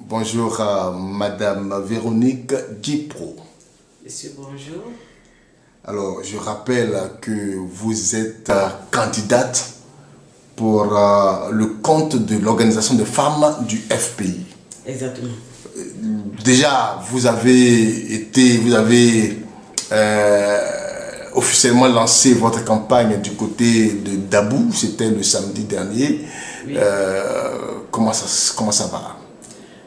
Bonjour à Madame Véronique Djipro. Monsieur, bonjour. Alors, je rappelle que vous êtes candidate pour le compte de l'Organisation des femmes du FPI. Exactement. Déjà, vous avez officiellement lancé votre campagne du côté de Dabou, c'était le samedi dernier. Oui. Comment ça va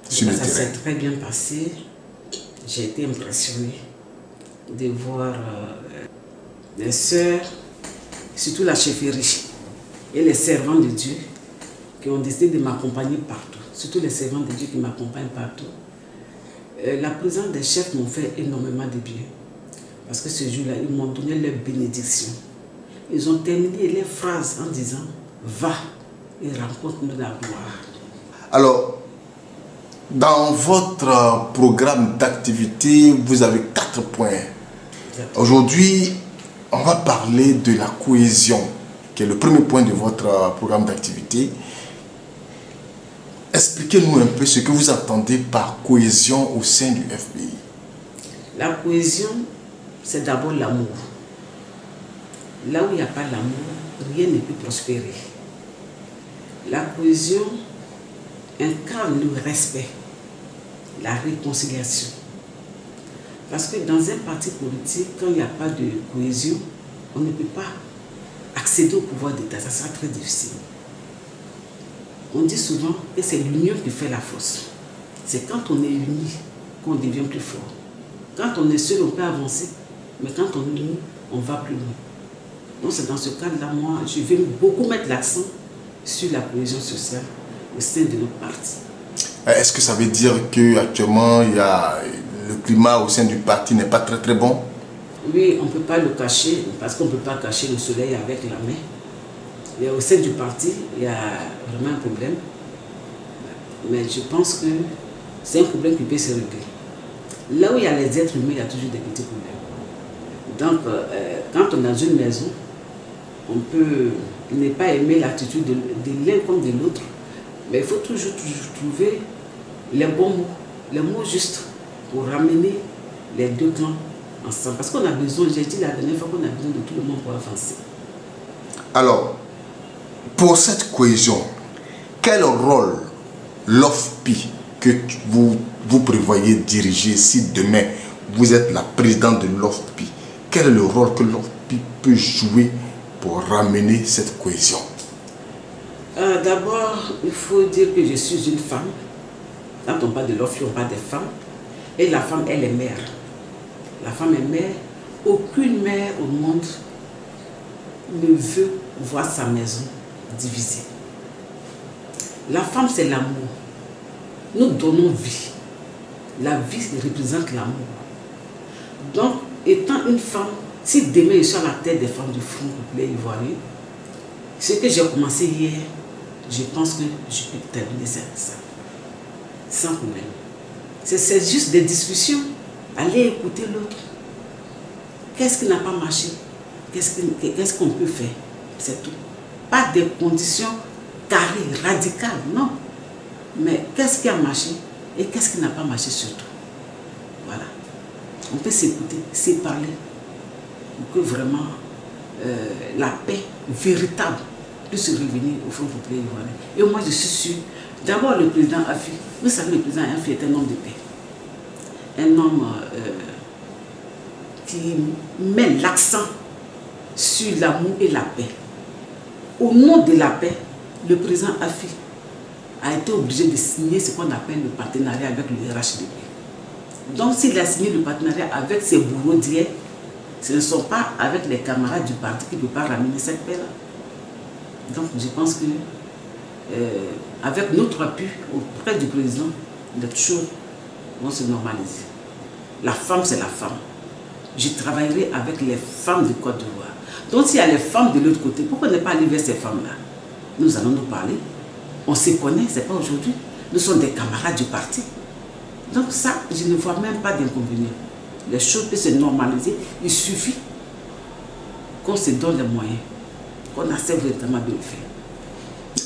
sur le Ça terrain? s'est très bien passé. J'ai été impressionnée de voir les sœurs, surtout la chefferie et les servants de Dieu qui ont décidé de m'accompagner partout. Surtout les servants de Dieu qui m'accompagnent partout. La présence des chefs m'ont fait énormément de bien. Parce que ce jour-là, ils m'ont donné leur bénédiction. Ils ont terminé les phrases en disant « Va et rencontre-nous la gloire ». Alors, dans votre programme d'activité, vous avez 4 points. Aujourd'hui, on va parler de la cohésion, qui est le premier point de votre programme d'activité. Expliquez-nous un peu ce que vous entendez par cohésion au sein du FPI. La cohésion, c'est d'abord l'amour. Là où il n'y a pas l'amour, rien ne peut prospérer. La cohésion incarne le respect, la réconciliation. Parce que dans un parti politique, quand il n'y a pas de cohésion, on ne peut pas accéder au pouvoir d'État. Ça sera très difficile. On dit souvent que c'est l'union qui fait la force. C'est quand on est unis qu'on devient plus fort. Quand on est seul, on peut avancer. Mais quand on est unis, on va plus loin. Donc c'est dans ce cadre-là, moi, je vais beaucoup mettre l'accent sur la cohésion sociale au sein de notre parti. Est-ce que ça veut dire qu'actuellement, le climat au sein du parti n'est pas très bon? Oui, on ne peut pas le cacher, parce qu'on ne peut pas cacher le soleil avec la main. Et au sein du parti, il y a vraiment un problème. Mais je pense que c'est un problème qui peut se régler. Là où il y a les êtres humains, il y a toujours des petits problèmes. Donc, quand on est dans une maison, on peut ne pas aimer l'attitude de l'un comme de l'autre, mais il faut toujours trouver les bons mots, les mots justes pour ramener les deux clans ensemble. Parce qu'on a besoin, j'ai dit la dernière fois qu'on a besoin de tout le monde pour avancer. Alors, pour cette cohésion, quel rôle l'OFPI que vous prévoyez diriger si demain vous êtes la présidente de l'OFPI, quel est le rôle que l'OFPI peut jouer pour ramener cette cohésion? D'abord, il faut dire que je suis une femme. Quand on parle de l'OFPI, on parle des femmes. Et la femme, elle est mère. La femme est mère. Aucune mère au monde ne veut voir sa maison divisée. La femme, c'est l'amour. Nous donnons vie. La vie représente l'amour. Donc, étant une femme, si demain je suis à la tête des femmes du Front populaire ivoirien, ce que j'ai commencé hier, je pense que je peux terminer ça sans problème. C'est juste des discussions. Allez écouter l'autre. Qu'est-ce qui n'a pas marché? Qu'est-ce qu'on peut faire? C'est tout. Pas des conditions carrées, radicales, non. Mais qu'est-ce qui a marché et qu'est-ce qui n'a pas marché surtout? Voilà. On peut s'écouter, se parler pour que vraiment la paix véritable puisse revenir au Front populaire ivoirien. Et moi, je suis sûre, d'abord le président Afi, vous savez, le président Afi est un homme de paix. Un homme qui met l'accent sur l'amour et la paix. Au nom de la paix, le président Afi a été obligé de signer ce qu'on appelle le partenariat avec le RHDP. Donc s'il a signé le partenariat avec ses bourreaux d'hier, ce ne sont pas avec les camarades du parti qui ne peuvent pas ramener cette paix-là. Donc je pense que avec notre appui auprès du président, les choses vont se normaliser. La femme, c'est la femme. Je travaillerai avec les femmes de Côte d'Ivoire. Donc s'il y a les femmes de l'autre côté, pourquoi ne pas aller vers ces femmes-là? Nous allons nous parler. On se connaît, ce n'est pas aujourd'hui. Nous sommes des camarades du parti. Donc ça, je ne vois même pas d'inconvénient. Les choses peuvent se normaliser. Il suffit qu'on se donne les moyens, qu'on accepte véritablement de le faire.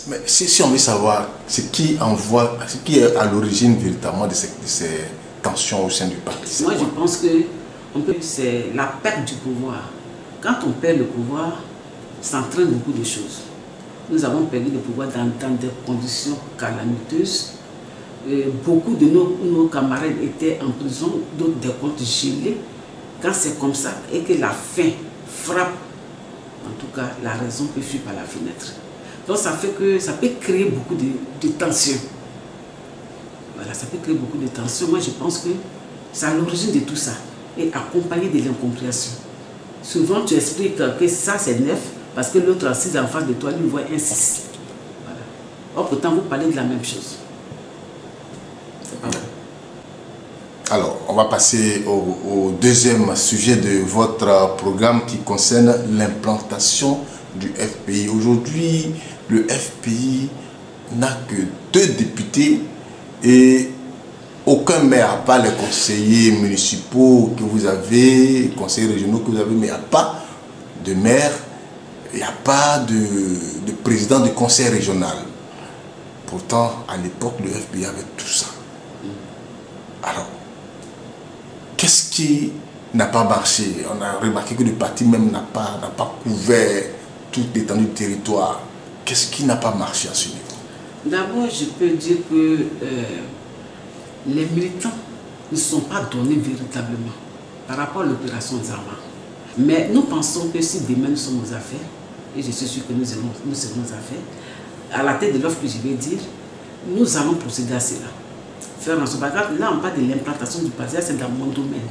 Mais si on veut savoir ce qui est à l'origine véritablement de ces tensions au sein du parti. Moi, je pense que c'est la perte du pouvoir. Quand on perd le pouvoir, ça entraîne beaucoup de choses. Nous avons perdu le pouvoir dans des conditions calamiteuses. Beaucoup de nos camarades étaient en prison, d'autres des comptes gelés. Quand c'est comme ça et que la faim frappe, en tout cas, la raison peut fuir par la fenêtre. Donc ça fait que ça peut créer beaucoup de tensions. Voilà, ça peut créer beaucoup de tensions. Moi, je pense que c'est à l'origine de tout ça. Et accompagné de l'incompréhension. Souvent, tu expliques que ça, c'est neuf, parce que l'autre assis en face de toi, lui voit un 6. Voilà. Or, pourtant, vous parlez de la même chose. C'est pas vrai. Alors, on va passer au deuxième sujet de votre programme qui concerne l'implantation du FPI. Aujourd'hui, le FPI n'a que 2 députés et aucun maire, à part les conseillers municipaux que vous avez, les conseillers régionaux que vous avez, mais il n'y a pas de maire, il n'y a pas de président de conseil régional. Pourtant, à l'époque, le FPI avait tout ça. Alors, qu'est-ce qui n'a pas marché? On a remarqué que le parti même n'a pas couvert toute l'étendue du territoire. Qu'est-ce qui n'a pas marché à ce niveau? D'abord, je peux dire que les militants ne sont pas donnés véritablement par rapport à l'opération Zama. Mais nous pensons que si demain nous sommes aux affaires, et je suis sûr que nous serons aux affaires, à la tête de l'offre que je vais dire, nous allons procéder à cela. Faire en sorte, là on parle de l'implantation du parti, c'est dans mon domaine.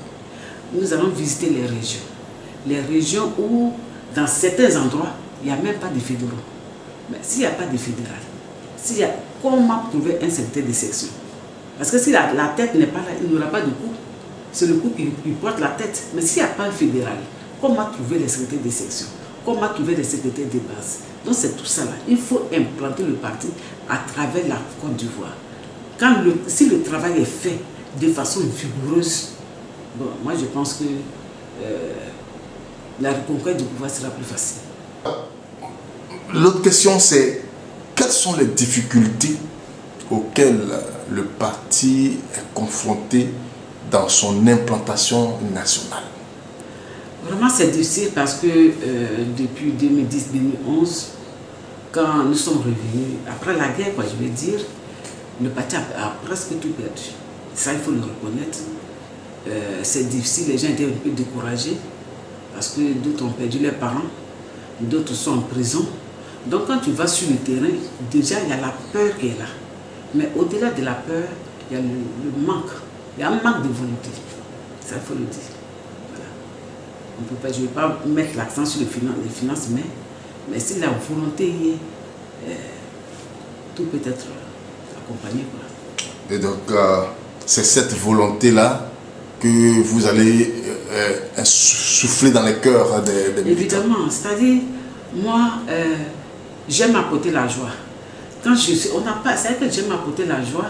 Nous allons visiter les régions. Les régions où, dans certains endroits, il n'y a même pas de fédéraux. Mais s'il n'y a pas de fédéral, comment trouver un secrétaire de section? Parce que si la tête n'est pas là, il n'y aura pas de coup. C'est le coup qui porte la tête. Mais s'il n'y a pas un fédéral, comment trouver les secrétaires de section? Comment trouver les secrétaires de base? Donc c'est tout ça là. Il faut implanter le parti à travers la Côte d'Ivoire. Si le travail est fait de façon vigoureuse, bon, moi je pense que la reconquête du pouvoir sera plus facile. L'autre question c'est, quelles sont les difficultés auxquelles le parti est confronté dans son implantation nationale? Vraiment c'est difficile parce que depuis 2010-2011, quand nous sommes revenus, après la guerre, quoi, je vais dire, le parti a presque tout perdu. Ça, il faut le reconnaître. C'est difficile, les gens étaient un peu découragés parce que d'autres ont perdu leurs parents, d'autres sont en prison. Donc quand tu vas sur le terrain, déjà il y a la peur qui est là. Mais au-delà de la peur, il y a le manque. Il y a un manque de volonté. Ça, il faut le dire. Voilà. On peut pas, je ne vais pas mettre l'accent sur les finances, mais si la volonté y est, tout peut être accompagné. Quoi. Et donc, c'est cette volonté-là que vous allez souffler dans les cœurs des militants. Évidemment, c'est-à-dire, moi, j'aime apporter la joie. Quand je suis, c'est que j'aime apporter la joie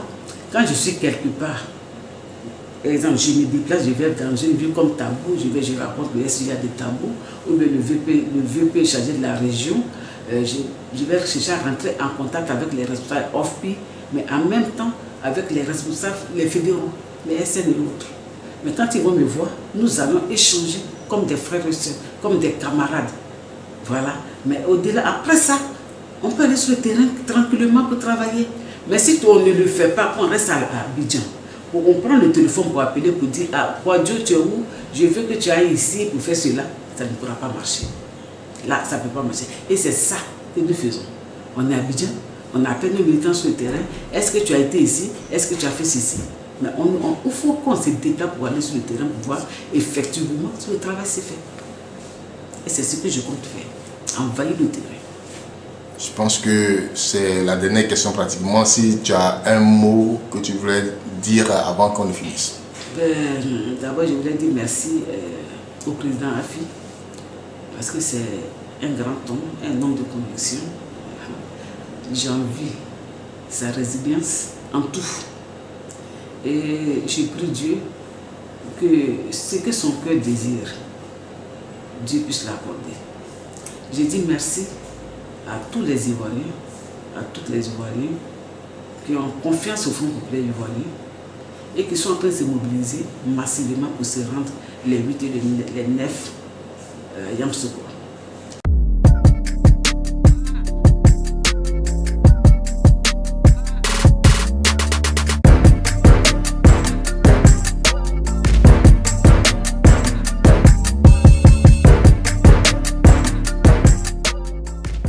quand je suis quelque part. Par exemple, je me déplace, je vais dans une ville comme Tabou, je raconte le SIA de Tabou, ou bien le VP chargé de la région. Je vais chercher à rentrer en contact avec les responsables OFPI, mais en même temps avec les responsables, les fédéraux, les SN et autres. Mais quand ils vont me voir, nous allons échanger comme des frères et sœurs, comme des camarades. Voilà. Mais au-delà, après ça, on peut aller sur le terrain tranquillement pour travailler. Mais si on ne le fait pas, on reste à Abidjan. On prend le téléphone pour appeler, pour dire, ah, Kouadio, tu es où? Je veux que tu ailles ici pour faire cela. Ça ne pourra pas marcher. Là, ça ne peut pas marcher. Et c'est ça que nous faisons. On est à Abidjan, on appelle nos militants sur le terrain. Est-ce que tu as été ici? Est-ce que tu as fait ceci? Mais il faut qu'on se déplace pour aller sur le terrain pour voir effectivement si le travail s'est fait. Et c'est ce que je compte faire. Envahir le terrain. Je pense que c'est la dernière question pratiquement. Si tu as un mot que tu voulais dire avant qu'on ne finisse. D'abord, je voudrais dire merci au président Afi, parce que c'est un grand homme, un homme de conviction. J'envie sa résilience en tout. Et j'ai prie Dieu que ce que son cœur désire, Dieu puisse l'accorder. J'ai dit merci à tous les Ivoiriens, à toutes les Ivoiriens qui ont confiance au Front populaire ivoirien et qui sont en train de se mobiliser massivement pour se rendre les 8 et les 9 Yamoussoukro.